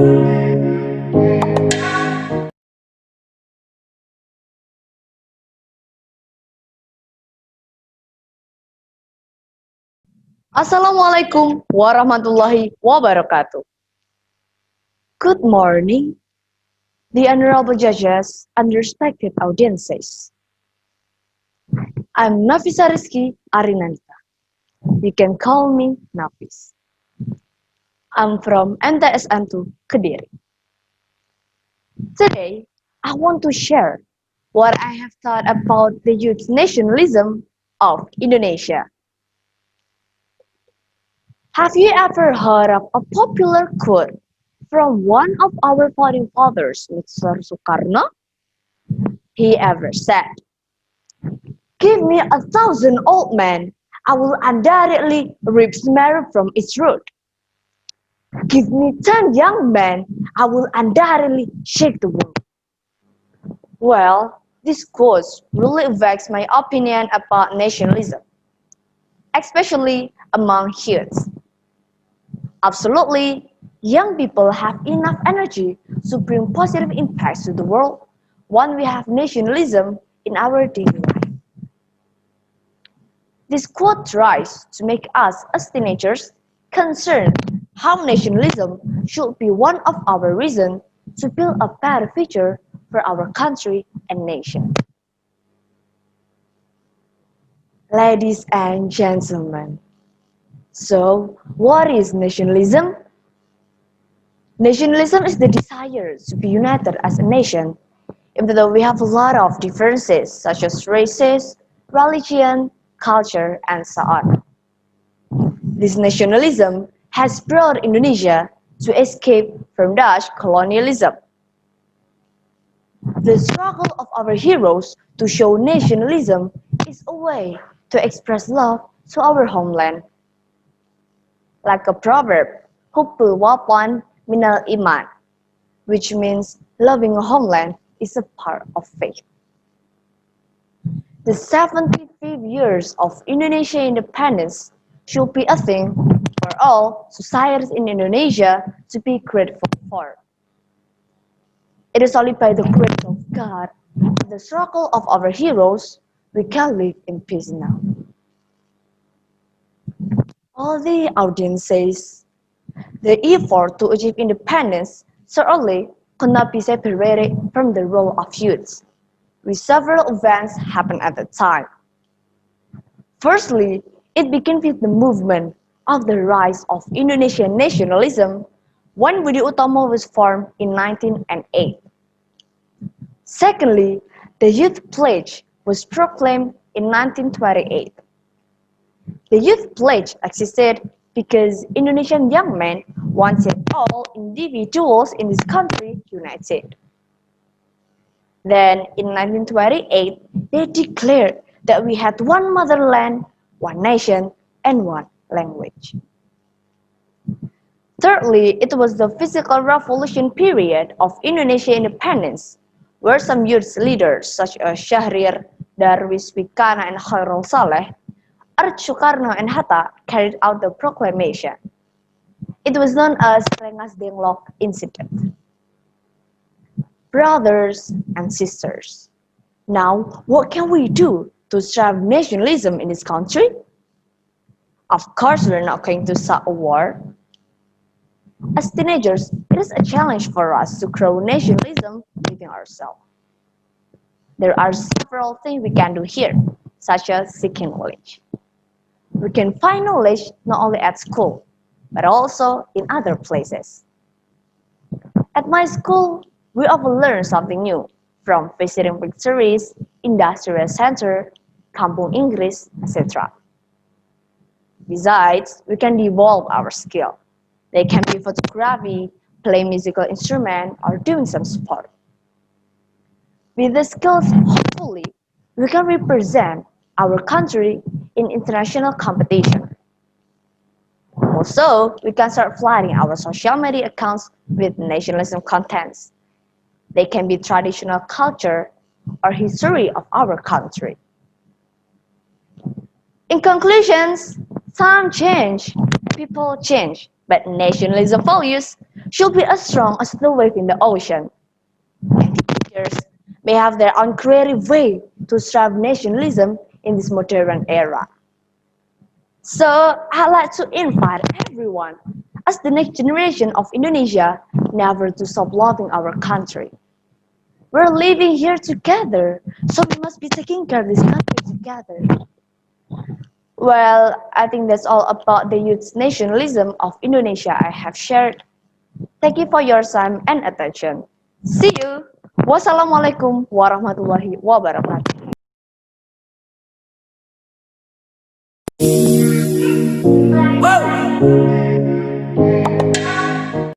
Assalamualaikum warahmatullahi wabarakatuh. Good morning, the honorable judges and respected audiences. I'm Nafisa Riski Arinandita. You can call me Nafis. I'm from MTsN to Kediri. Today, I want to share what I have thought about the youth nationalism of Indonesia. Have you ever heard of a popular quote from one of our founding fathers, Mr. Soekarno? He ever said, "Give me 1,000 old men, I will undoubtedly rip marrow from its root. Give me 10 young men, I will undoubtedly shake the world." Well, this quote really affects my opinion about nationalism, especially among youths. Absolutely, young people have enough energy to bring positive impacts to the world when we have nationalism in our daily life. This quote tries to make us as teenagers concerned how nationalism should be one of our reasons to build a better future for our country and nation. Ladies and gentlemen, so what is nationalism? Nationalism is the desire to be united as a nation, even though we have a lot of differences such as races, religion, culture, and so on. This nationalism has brought Indonesia to escape from Dutch colonialism. The struggle of our heroes to show nationalism is a way to express love to our homeland. Like a proverb, "Hubbul watan minal iman," which means loving a homeland is a part of faith. The 75 years of Indonesia independence should be a thing for all societies in Indonesia to be grateful for. It is only by the grace of God and the struggle of our heroes we can live in peace now. All the audience says the effort to achieve independence certainly cannot be separated from the role of youths, with several events happen at the time. Firstly, it began with the movement of the rise of Indonesian nationalism when Budi Utomo was formed in 1908. Secondly, the Youth Pledge was proclaimed in 1928. The Youth Pledge existed because Indonesian young men wanted all individuals in this country united. Then, in 1928, they declared that we had one motherland, one nation, and one language. Thirdly, it was the physical revolution period of Indonesian independence, where some youth leaders such as Syahrir, Darwis Pikana, and Khairul Saleh, Soekarno, and Hatta carried out the proclamation. It was known as Rengas Dengklok incident. Brothers and sisters, now what can we do to strive nationalism in this country? Of course, we're not going to start a war. As teenagers, it is a challenge for us to grow nationalism within ourselves. There are several things we can do here, such as seeking knowledge. We can find knowledge not only at school, but also in other places. At my school, we often learn something new, from visiting factories, industrial center, kampung Inggris, etc. Besides, we can develop our skill. They can be photography, play musical instrument, or doing some sport. With the skills, hopefully, we can represent our country in international competition. Also, we can start flooding our social media accounts with nationalism contents. They can be traditional culture or history of our country. In conclusions, time change People change, but nationalism values should be as strong as the wave in the ocean. And teachers may have their own creative way to strive nationalism in this modern era. So I'd like to invite everyone, as the next generation of Indonesia, never to stop loving our country. We're living here together, so we must be taking care of this country together. Well, I think that's all about the youth nationalism of Indonesia I have shared. Thank you for your time and attention. See you. Wassalamualaikum warahmatullahi wabarakatuh.